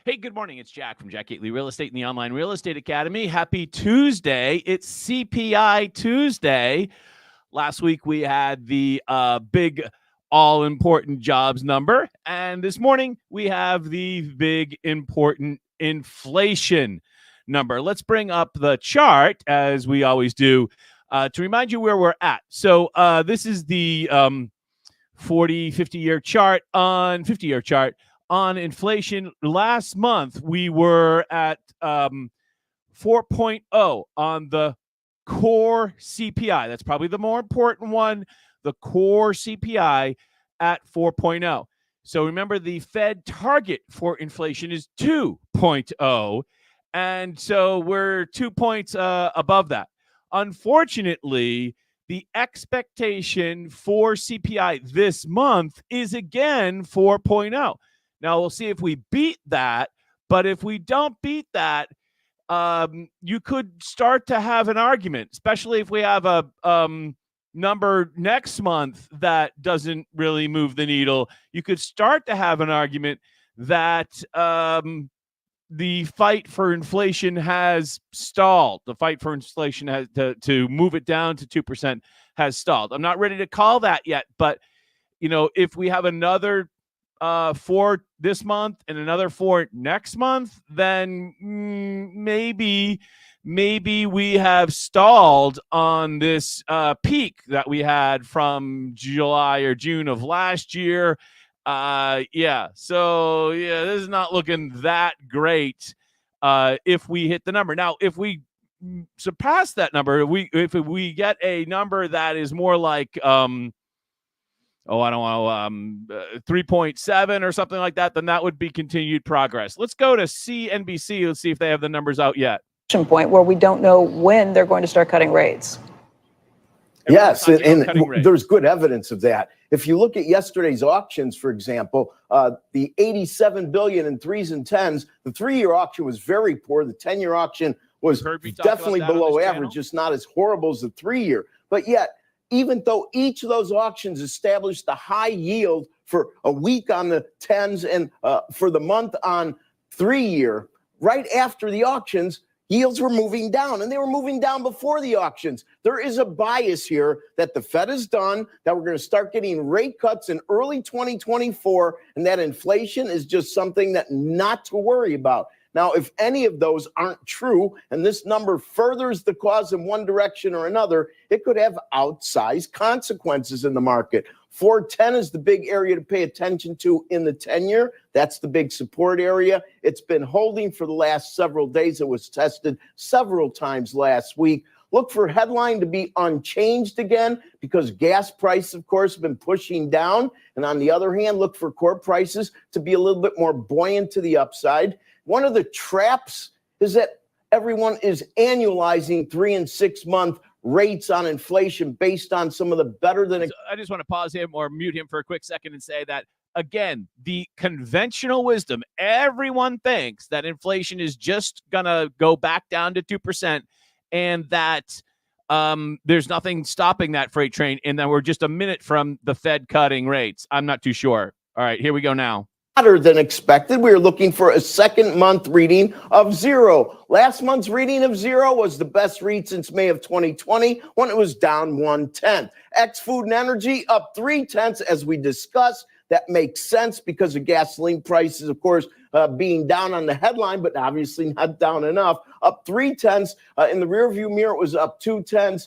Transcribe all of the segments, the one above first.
Hey, good morning. It's Jack from Jack Gately Real Estate and the Online Real Estate Academy. Happy Tuesday. It's CPI Tuesday. Last week we had the big all-important jobs number, and this morning we have the big important inflation number. Let's bring up the chart, as we always do, to remind you where we're at. So this is the 50-year chart on 50-year chart. On inflation. Last month, we were at 4.0 on the core CPI. That's probably the more important one, the core CPI at 4.0. So remember, the Fed target for inflation is 2.0, and so we're 2 points above that. Unfortunately, the expectation for CPI this month is again 4.0. Now, we'll see if we beat that, but if we don't beat that, you could start to have an argument, especially if we have a number next month that doesn't really move the needle. You could start to have an argument that the fight for inflation has stalled. The fight for inflation has to move it down to 2% has stalled. I'm not ready to call that yet, but if we have another 4 this month and another 4 next month, then maybe we have stalled on this peak that we had from July or June of last year. So this is not looking that great if we hit the number. Now, if we surpass that number, if we get a number that is more like 3.7 or something like that, then that would be continued progress. Let's go to CNBC. Let's see if they have the numbers out yet. Point where we don't know when they're going to start cutting rates. Yes, and there's good evidence of that. If you look at yesterday's auctions, for example, the $87 billion in threes and tens, the 3-year auction was very poor. The 10-year auction was definitely below average, just not as horrible as the 3-year. But yet, even though each of those auctions established a high yield for a week on the tens and for the month on 3-year, right after the auctions, yields were moving down, and they were moving down before the auctions. There is a bias here that the Fed has done, that we're going to start getting rate cuts in early 2024, and that inflation is just something that not to worry about. Now, if any of those aren't true, and this number furthers the cause in one direction or another, it could have outsized consequences in the market. 410 is the big area to pay attention to in the 10-year. That's the big support area. It's been holding for the last several days. It was tested several times last week. Look for headline to be unchanged again because gas prices, of course, have been pushing down. And on the other hand, look for core prices to be a little bit more buoyant to the upside. One of the traps is that everyone is annualizing 3 and 6 month rates on inflation based on some of the better than. I just want to pause him or mute him for a quick second and say that, again, the conventional wisdom, everyone thinks that inflation is just going to go back down to 2% and that there's nothing stopping that freight train and that we're just a minute from the Fed cutting rates. I'm not too sure. All right, here we go now. Hotter than expected. We were looking for a second month reading of 0. Last month's reading of 0 was the best read since May of 2020 when it was down 1/10. Ex-food and energy up 0.3 as we discussed. That makes sense because of gasoline prices, of course, being down on the headline, but obviously not down enough. Up 0.3. In the rearview mirror, it was up 0.2.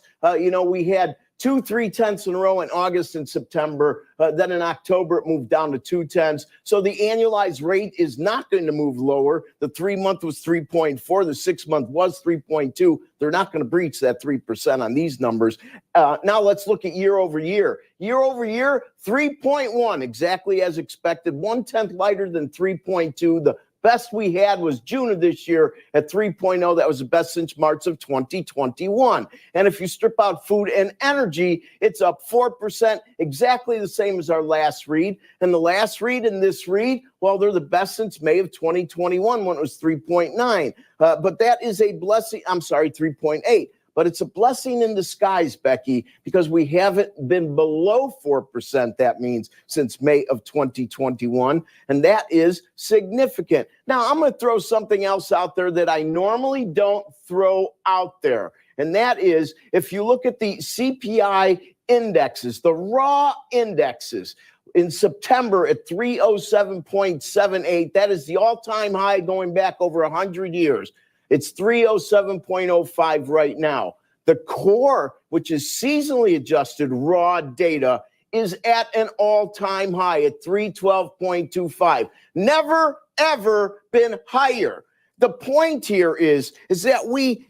We had 2 3/10 in a row in August and September. Then in October, it moved down to 2/10. So the annualized rate is not going to move lower. The 3-month was 3.4. The 6-month was 3.2. They're not going to breach that 3% on these numbers. Now let's look at year over year. Year over year, 3.1, exactly as expected. 1/10 lighter than 3.2. The best we had was June of this year at 3.0. That was the best since March of 2021. And if you strip out food and energy, it's up 4%, exactly the same as our last read. And the last read and this read, well, they're the best since May of 2021 when it was 3.9. But that is a blessing. I'm sorry, 3.8. but it's a blessing in disguise, Becky, because we haven't been below 4%. That means since May of 2021, and that is significant. Now, I'm going to throw something else out there that I normally don't throw out there, and that is if you look at the CPI indexes, the raw indexes, in September at 307.78, that is the all-time high going back over 100 years. It's 307.05 right now. The core, which is seasonally adjusted raw data, is at an all-time high at 312.25. Never, ever been higher. The point here is that we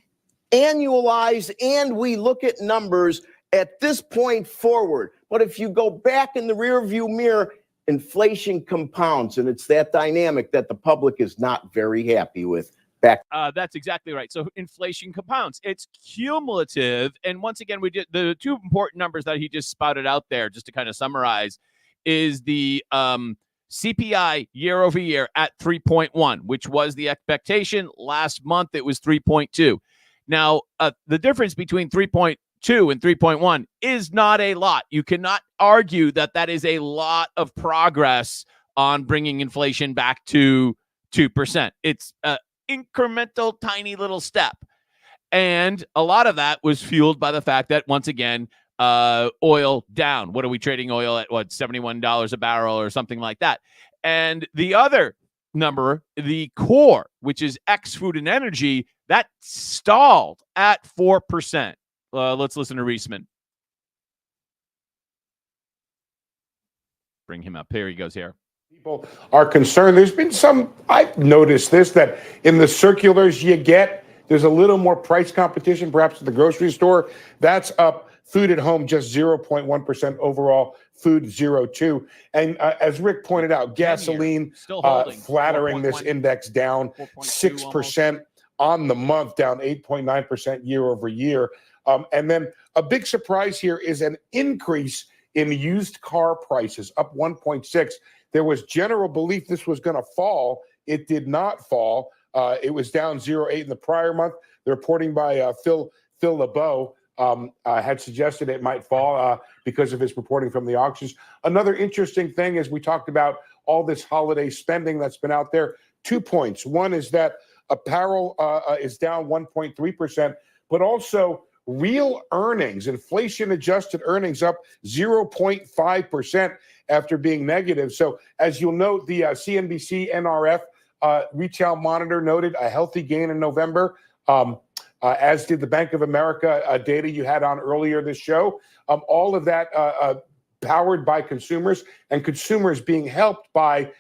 annualize and we look at numbers at this point forward. But if you go back in the rearview mirror, inflation compounds, and it's that dynamic that the public is not very happy with. That's exactly right. So inflation compounds. It's cumulative. And once again, we did the two important numbers that he just spouted out there, just to kind of summarize, is the CPI year over year at 3.1, which was the expectation. Last month, it was 3.2. Now, the difference between 3.2 and 3.1 is not a lot. You cannot argue that that is a lot of progress on bringing inflation back to 2%. It's incremental, tiny little step. And a lot of that was fueled by the fact that, once again, oil down. What are we trading oil at? What, $71 a barrel or something like that? And the other number, the core, which is ex food and energy, that stalled at 4%. Let's listen to Reisman. Bring him up. Here he goes here. People are concerned. There's been some, I've noticed this, that in the circulars you get, there's a little more price competition, perhaps at the grocery store. That's up. Food at home, just 0.1% overall. Food, 0.2%. And as Rick pointed out, gasoline flattering this index down 6% on the month, down 8.9% year over year. And then a big surprise here is an increase in used car prices, up 1.6%. There was general belief this was going to fall. It did not fall. It was down 0.8% in the prior month. The reporting by Phil LeBeau had suggested it might fall because of his reporting from the auctions. Another interesting thing is we talked about all this holiday spending that's been out there. 2 points. One is that apparel is down 1.3%, but also real earnings, inflation-adjusted earnings up 0.5% after being negative. So as you'll note, the CNBC NRF retail monitor noted a healthy gain in November, as did the Bank of America data you had on earlier this show. All of that powered by consumers, and consumers being helped by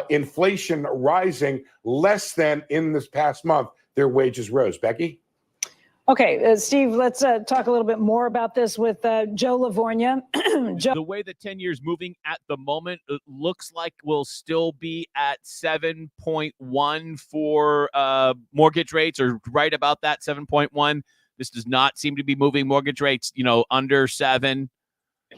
inflation rising less than in this past month. Their wages rose. Becky? Okay, Steve, let's talk a little bit more about this with Joe Lavorgna. The way the 10 years moving at the moment, it looks like we'll still be at 7.1 for mortgage rates, or right about that 7.1. This does not seem to be moving mortgage rates, under 7.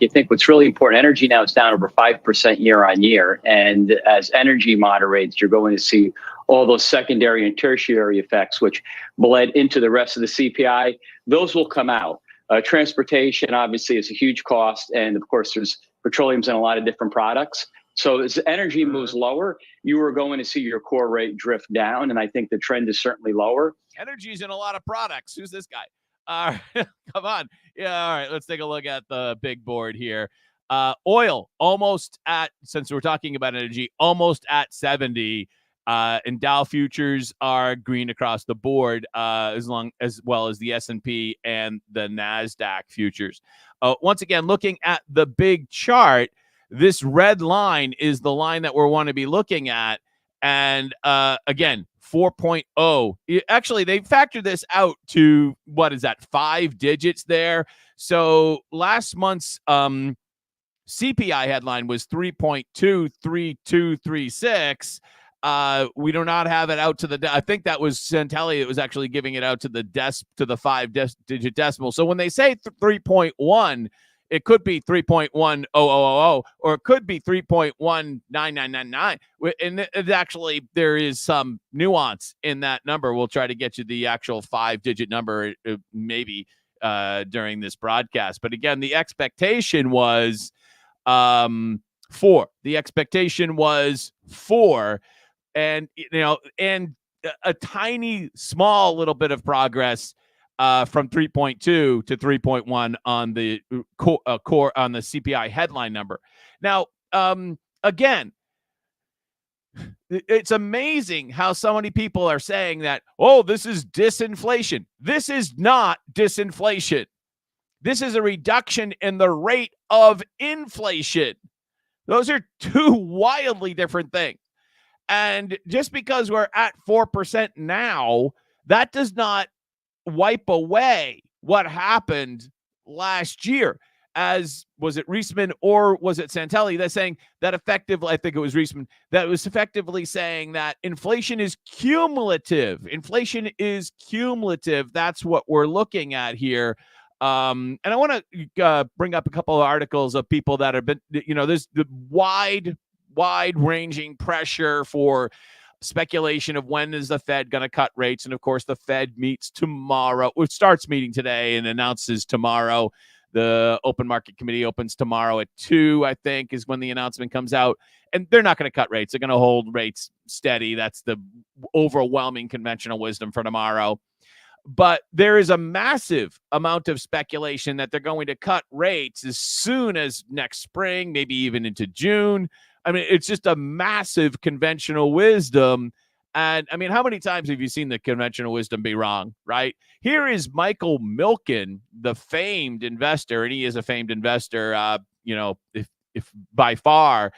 You think what's really important, energy now is down over 5% year on year. And as energy moderates, you're going to see all those secondary and tertiary effects, which bled into the rest of the CPI. Those will come out. Transportation, obviously, is a huge cost. And of course, there's petroleum's in a lot of different products. So as energy moves lower, you are going to see your core rate drift down. And I think the trend is certainly lower. Energy's in a lot of products. Who's this guy? Come on. Yeah, all right, let's take a look at the big board here. Oil, almost at, since we're talking about energy, almost at 70. And Dow futures are green across the board, as well as the S&P and the NASDAQ futures. Once again, looking at the big chart, this red line is the line that we want to be looking at. And again, 4.0. Actually, they factored this out to, what is that, 5 digits there. So last month's CPI headline was 3.23236. We do not have it out to the, I think that was Santelli. It was actually giving it out to the 5-digit decimal. So when they say 3.1, it could be 3.10000, or it could be 3.19999. And it actually, there is some nuance in that number. We'll try to get you the actual 5-digit number, maybe during this broadcast. But again, the expectation was 4. The expectation was 4, and a tiny, small little bit of progress from 3.2 to 3.1 on the core on the CPI headline number. Now, again, it's amazing how so many people are saying that, oh, this is disinflation. This is not disinflation. This is a reduction in the rate of inflation. Those are two wildly different things. And just because we're at 4% now, that does not wipe away what happened last year. As was it Reisman or was it Santelli that's saying that effectively, I think it was Reisman, that was effectively saying that inflation is cumulative. Inflation is cumulative. That's what we're looking at here. And I want to bring up a couple of articles of people that have been, there's the wide-ranging pressure for speculation of when is the Fed going to cut rates. And of course, the Fed meets tomorrow. It starts meeting today and announces tomorrow. The open market committee opens tomorrow at 2, I think, is when the announcement comes out. And they're not going to cut rates. They're going to hold rates steady. That's the overwhelming conventional wisdom for tomorrow. But there is a massive amount of speculation that they're going to cut rates as soon as next spring, maybe even into June. I mean, it's just a massive conventional wisdom. And I mean, how many times have you seen the conventional wisdom be wrong, right? Here is Michael Milken, the famed investor, and he is a famed investor, if by far,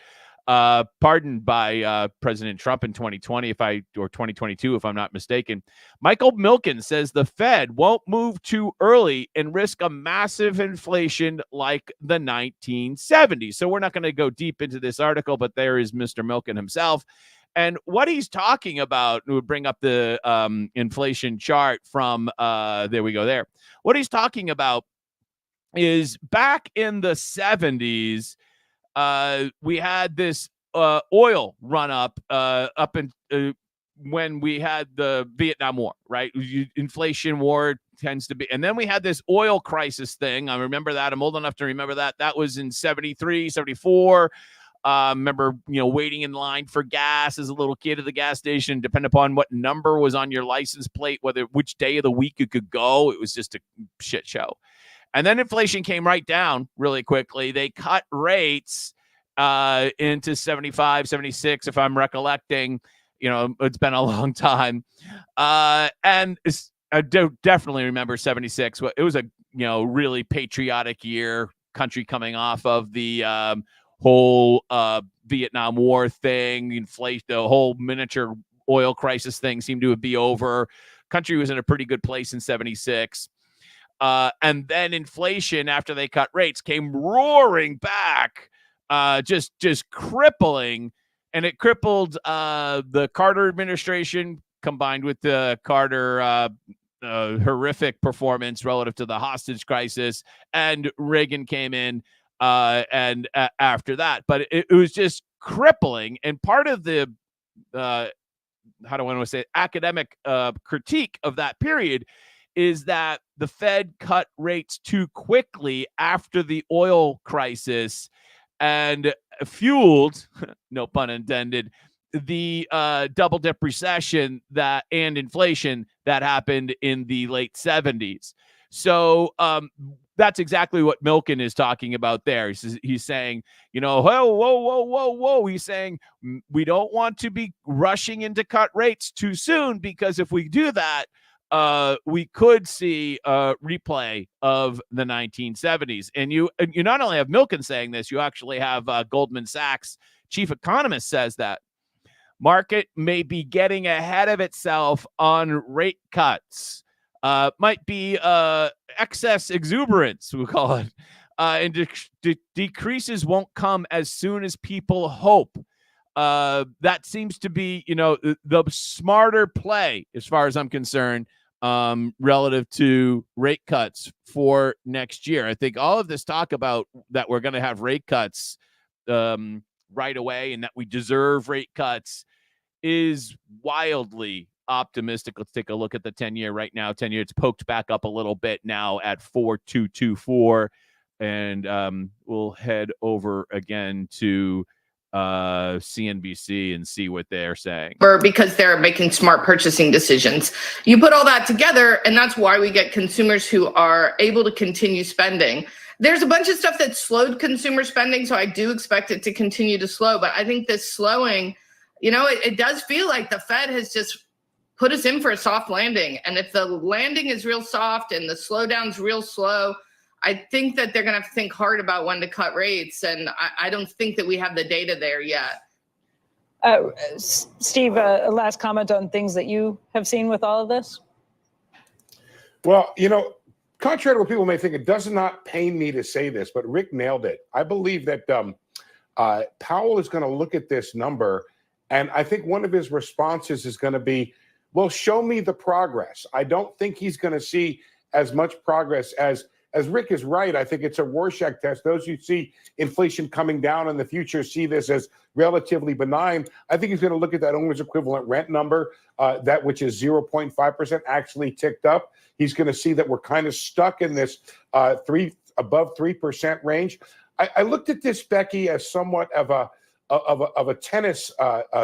pardoned by President Trump in 2020, or 2022, if I'm not mistaken. Michael Milken says the Fed won't move too early and risk a massive inflation like the 1970s. So we're not going to go deep into this article, but there is Mr. Milken himself. And what he's talking about, we would bring up the inflation chart from, there we go there. What he's talking about is back in the 70s, we had this oil run up in when we had the Vietnam War, right? Inflation war tends to be, and then we had this oil crisis thing. I remember that. I'm old enough to remember that. That was in 73, 74. Remember, waiting in line for gas as a little kid at the gas station, depending upon what number was on your license plate, which day of the week you could go. It was just a shit show. And then inflation came right down really quickly. They cut rates into 75, 76, if I'm recollecting. It's been a long time. And I do definitely remember 76. It was a, really patriotic year, country coming off of the whole Vietnam War thing, inflation, the whole miniature oil crisis thing seemed to be over. Country was in a pretty good place in 76. And then inflation, after they cut rates, came roaring back, just crippling. And it crippled the Carter administration, combined with the Carter horrific performance relative to the hostage crisis. And Reagan came in and after that. But it was just crippling. And part of the, how do I want to say, academic critique of that period is that the Fed cut rates too quickly after the oil crisis and fueled, no pun intended, the double dip recession and inflation that happened in the late 70s. So that's exactly what Milken is talking about there. He's saying, whoa. He's saying we don't want to be rushing into cut rates too soon, because if we do that, we could see a replay of the 1970s. And you not only have Milken saying this, you actually have Goldman Sachs chief economist says that market may be getting ahead of itself on rate cuts. Might be excess exuberance, we call it. And decreases won't come as soon as people hope. That seems to be, the smarter play, as far as I'm concerned, relative to rate cuts for next year. I think all of this talk about that we're going to have rate cuts right away and that we deserve rate cuts is wildly optimistic. Let's take a look at the 10-year right now. 10-year, it's poked back up a little bit now at 4.224. And we'll head over again to CNBC and see what they're saying. Because they're making smart purchasing decisions. You put all that together, and that's why we get consumers who are able to continue spending. There's a bunch of stuff that slowed consumer spending, so I do expect it to continue to slow. But I think this slowing, it does feel like the Fed has just put us in for a soft landing. And if the landing is real soft and the slowdown's real slow, I think that they're going to have to think hard about when to cut rates. And I don't think that we have the data there yet. Steve, a last comment on things that you have seen with all of this? Well, contrary to what people may think, it does not pain me to say this, but Rick nailed it. I believe that Powell is going to look at this number, and I think one of his responses is going to be, well, show me the progress. I don't think he's going to see as much progress as Rick is right. I think it's a Rorschach test. Those who see inflation coming down in the future see this as relatively benign. I think he's going to look at that owner's equivalent rent number, that which is 0.5%, actually ticked up. He's going to see that we're kind of stuck in this above 3% range. I looked at this, Becky, as somewhat of a tennis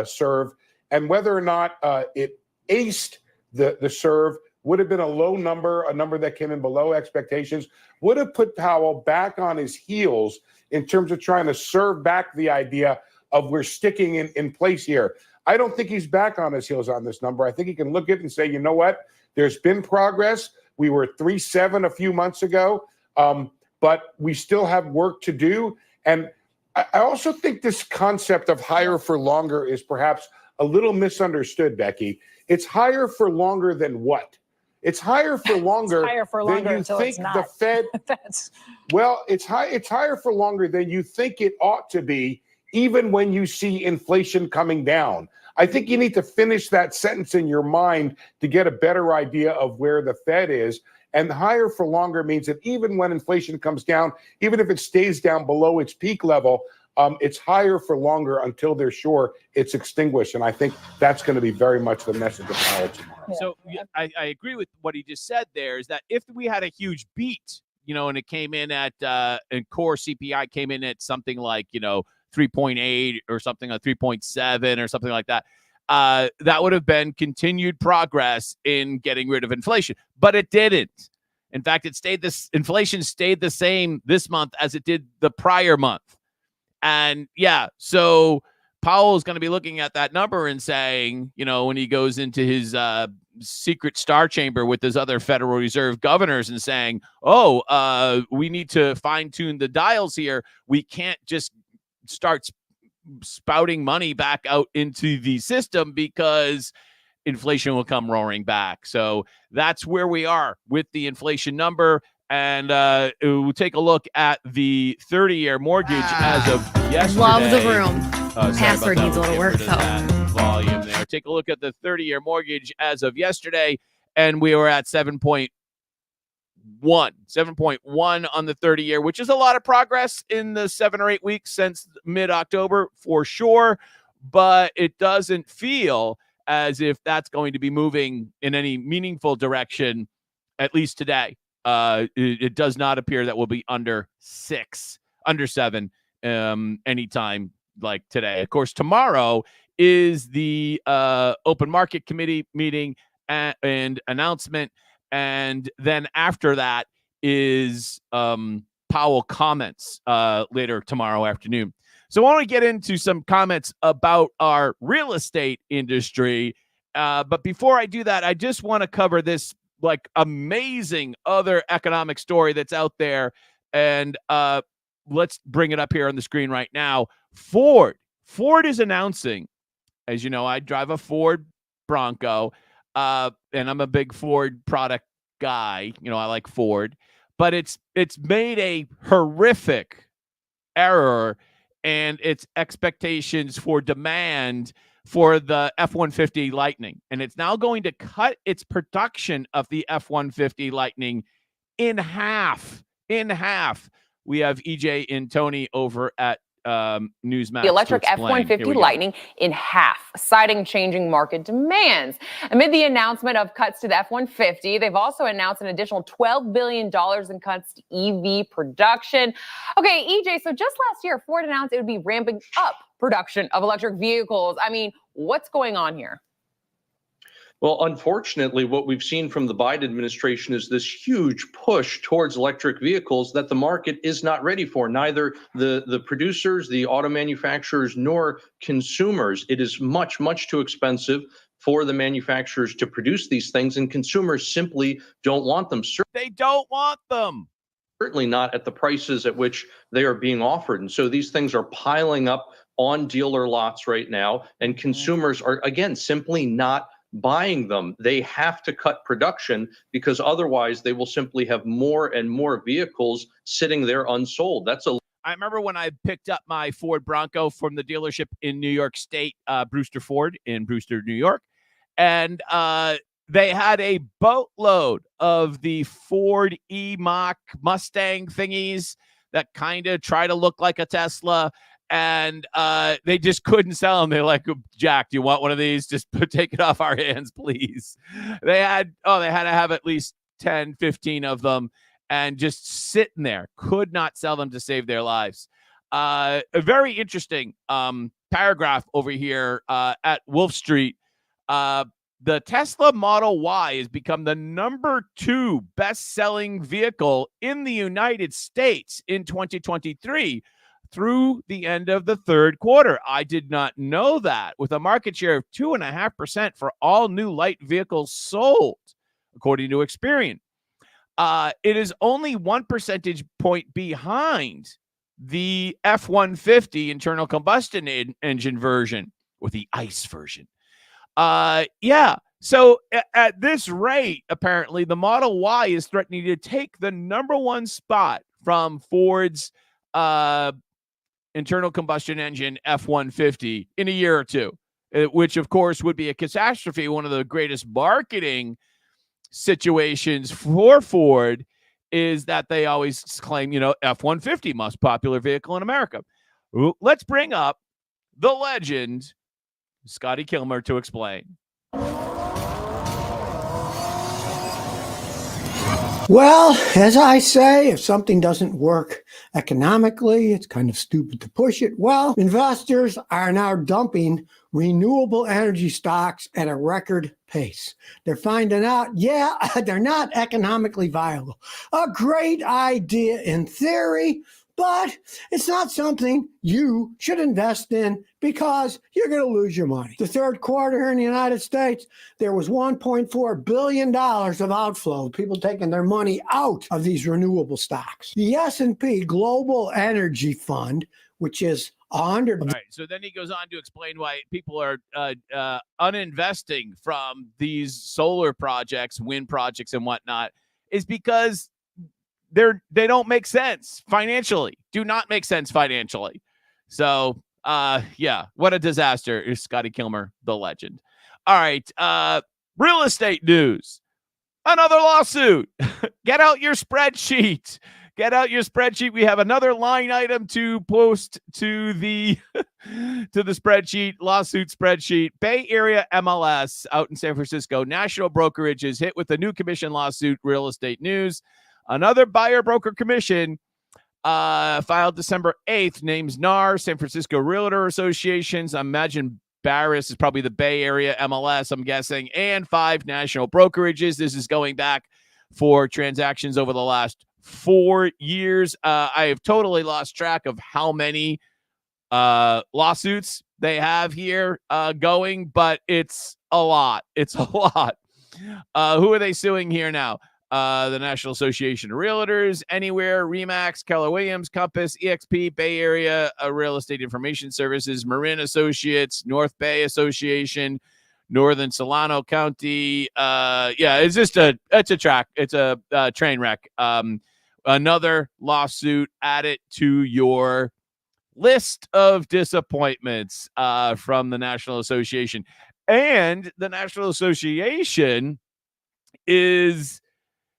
serve, and whether or not it aced the serve would have been a low number, a number that came in below expectations, would have put Powell back on his heels in terms of trying to serve back the idea of we're sticking in place here. I don't think he's back on his heels on this number. I think he can look at it and say, you know what? There's been progress. We were 3.7 a few months ago, but we still have work to do. And I also think this concept of higher for longer is perhaps a little misunderstood, Becky. It's higher for longer than what? It's higher for longer, than you think the Fed. Well, it's higher for longer than you think it ought to be, even when you see inflation coming down. I think you need to finish that sentence in your mind to get a better idea of where the Fed is. And higher for longer means that even when inflation comes down, even if it stays down below its peak level, it's higher for longer until they're sure it's extinguished. And I think that's going to be very much the message of Powell tomorrow. So I agree with what he just said there, is that if we had a huge beat, and it came in at, and core CPI came in at something like, 3.8 or something like 3.7 or something like that, that would have been continued progress in getting rid of inflation. But it didn't. In fact, inflation stayed the same this month as it did the prior month. And so Powell is going to be looking at that number and saying, when he goes into his secret star chamber with his other Federal Reserve governors and saying, we need to fine tune the dials here. We can't just start spouting money back out into the system because inflation will come roaring back. So that's where we are with the inflation number. And we'll take a look at the 30-year mortgage as of yesterday. Love the room. Password needs a little work, though. Volume there. Take a look at the 30-year mortgage as of yesterday, and we were at 7.1 on the 30-year, which is a lot of progress in the 7 or 8 weeks since mid-October for sure, but it doesn't feel as if that's going to be moving in any meaningful direction, at least today. It does not appear that we'll be under 7 anytime like today. Of course, tomorrow is the open market committee meeting and announcement. And then after that is Powell comments later tomorrow afternoon. So I want to get into some comments about our real estate industry. But before I do that, I just want to cover this amazing other economic story that's out there. And let's bring it up here on the screen right now. Ford is announcing, as you know, I drive a Ford Bronco, and I'm a big Ford product guy. I like Ford, but it's made a horrific error and its expectations for demand for the F-150 Lightning. And it's now going to cut its production of the F-150 Lightning in half. We have EJ and Tony over at Newsmax. The electric F-150 Lightning in half, citing changing market demands. Amid the announcement of cuts to the F-150, they've also announced an additional $12 billion in cuts to EV production. Okay, EJ, so just last year, Ford announced it would be ramping up production of electric vehicles. I mean, what's going on here? Well, unfortunately, what we've seen from the Biden administration is this huge push towards electric vehicles that the market is not ready for. Neither the producers, the auto manufacturers, nor consumers. It is much, much too expensive for the manufacturers to produce these things, and consumers simply don't want them. They don't want them. Certainly not at the prices at which they are being offered. And so these things are piling up on dealer lots right now, and consumers are, again, simply not buying them. They have to cut production because otherwise they will simply have more and more vehicles sitting there unsold. I remember when I picked up my Ford Bronco from the dealership in New York State, Brewster Ford in Brewster, New York, and they had a boatload of the Ford E-Mach Mustang thingies that kind of try to look like a Tesla. And they just couldn't sell them. They're like, Jack, do you want one of these? Just take it off our hands, please. They had to have at least 10, 15 of them and just sitting there. Could not sell them to save their lives. A very interesting paragraph over here at Wolf Street. The Tesla Model Y has become the #2 best-selling vehicle in the United States in 2023. Through the end of the third quarter. I did not know that. With a market share of 2.5% for all new light vehicles sold, according to Experian. It is only 1 percentage point behind the F-150 internal combustion engine version, or the ICE version. So at this rate, apparently, the Model Y is threatening to take the #1 spot from Ford's internal combustion engine F-150 in a year or two, which of course would be a catastrophe. One of the greatest marketing situations for Ford is that they always claim, F-150, most popular vehicle in America. Let's bring up the legend, Scotty Kilmer, to explain. Well, as I say, if something doesn't work economically, it's kind of stupid to push it. Well, investors are now dumping renewable energy stocks at a record pace. They're finding out, they're not economically viable. A great idea in theory, but it's not something you should invest in because you're going to lose your money. The third quarter here in the United States, there was $1.4 billion of outflow, people taking their money out of these renewable stocks. The S&P Global Energy Fund, which is 100. Right. So then he goes on to explain why people are uninvesting from these solar projects, wind projects and whatnot, is because they don't make sense financially. Do not make sense financially. So, what a disaster is Scotty Kilmer, the legend. All right, real estate news. Another lawsuit. Get out your spreadsheet. Get out your spreadsheet. We have another line item to post to the to the spreadsheet, lawsuit spreadsheet. Bay Area MLS out in San Francisco. National brokerage is hit with a new commission lawsuit, real estate news. Another buyer broker commission filed December 8th, names NAR, San Francisco Realtor Associations. I imagine Barris is probably the Bay Area MLS, I'm guessing, and 5 national brokerages. This is going back for transactions over the last 4 years. I have totally lost track of how many lawsuits they have here going, but it's a lot. It's a lot. Who are they suing here now? The National Association of Realtors, Anywhere, Remax, Keller Williams, Compass, EXP, Bay Area Real Estate Information Services, Marin Associates, North Bay Association, Northern Solano County. It's a train wreck. Another lawsuit added to your list of disappointments from the National Association. And the National Association is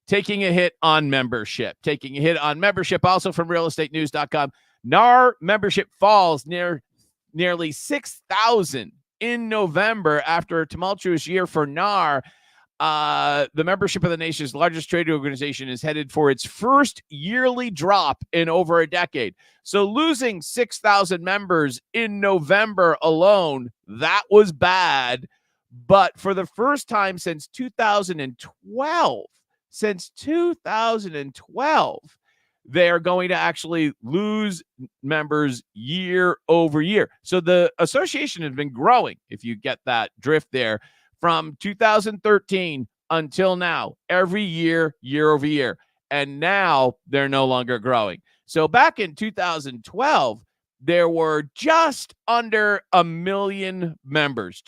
taking a hit on membership. Also from realestatenews.com. NAR membership falls nearly 6,000 in November after a tumultuous year for NAR. The membership of the nation's largest trade organization is headed for its first yearly drop in over a decade. So losing 6,000 members in November alone, that was bad. But for the first time since 2012, they are going to actually lose members year over year. So the association has been growing, if you get that drift there, from 2013 until now, every year, year over year. And now they're no longer growing. So back in 2012, there were just under 1 million members,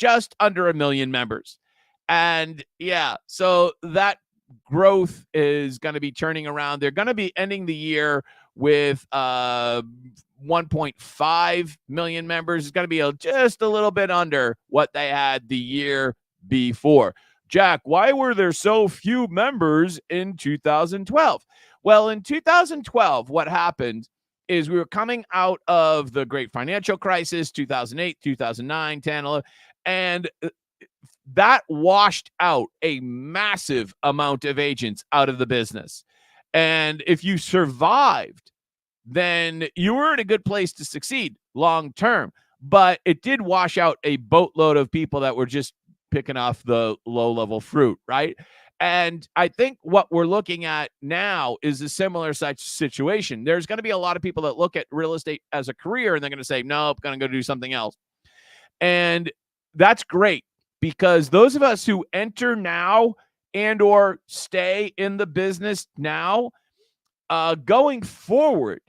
And yeah, so that growth is going to be turning around. They're going to be ending the year with 1.5 million members. It's going to be just a little bit under what they had the year before. Jack, why were there so few members in 2012? Well, in 2012, what happened is we were coming out of the great financial crisis, 2008, 2009, 10, 11, and that washed out a massive amount of agents out of the business. And if you survived, then you were in a good place to succeed long term. But it did wash out a boatload of people that were just picking off the low-level fruit, right? And I think what we're looking at now is a similar such situation. There's going to be a lot of people that look at real estate as a career, and they're going to say, nope, going to go do something else. And that's great, because those of us who enter now and or stay in the business now, going forward,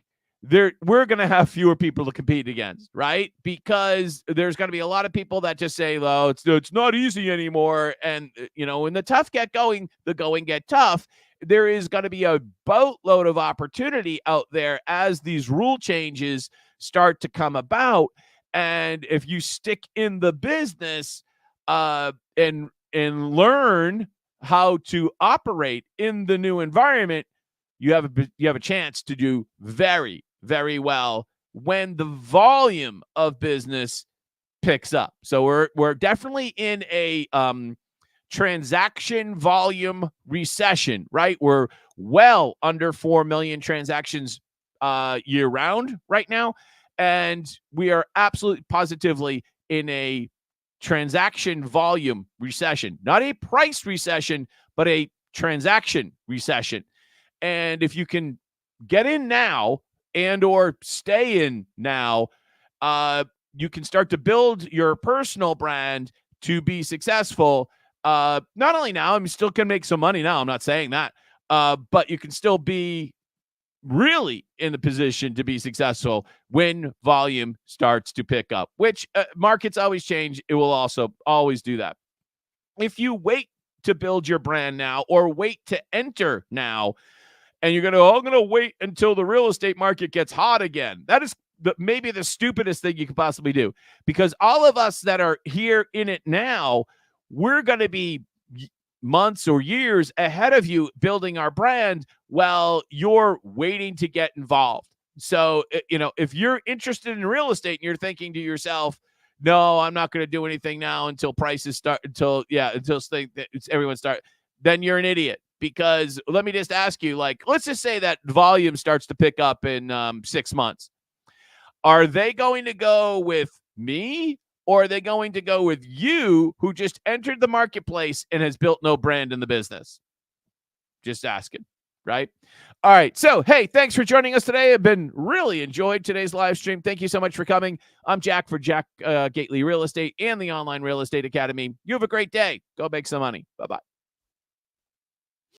we're going to have fewer people to compete against, right? Because there's going to be a lot of people that just say, well, it's not easy anymore. And, when the tough get going, the going get tough. There is going to be a boatload of opportunity out there as these rule changes start to come about. And if you stick in the business and learn how to operate in the new environment, you have a chance to do very, very well when the volume of business picks up. So we're definitely in a transaction volume recession, right? We're well under 4 million transactions year round right now, and we are absolutely positively in a transaction volume recession, not a price recession, but a transaction recession. And if you can get in now and or stay in now, you can start to build your personal brand to be successful. Not only now, I'm still can make some money now. I'm not saying that, but you can still be really in the position to be successful when volume starts to pick up, which markets always change. It will also always do that. If you wait to build your brand now or wait to enter now, and you're I'm going to wait until the real estate market gets hot again, that is maybe the stupidest thing you could possibly do, because all of us that are here in it now, we're going to be months or years ahead of you building our brand while you're waiting to get involved. So, if you're interested in real estate and you're thinking to yourself, no, I'm not going to do anything now until prices start, until everyone start, then you're an idiot. Because let me just ask you, let's just say that volume starts to pick up in 6 months. Are they going to go with me, or are they going to go with you, who just entered the marketplace and has built no brand in the business? Just asking, right? All right. So, hey, thanks for joining us today. I've been really enjoyed today's live stream. Thank you so much for coming. I'm Jack for Jack Gately Real Estate and the Online Real Estate Academy. You have a great day. Go make some money. Bye-bye.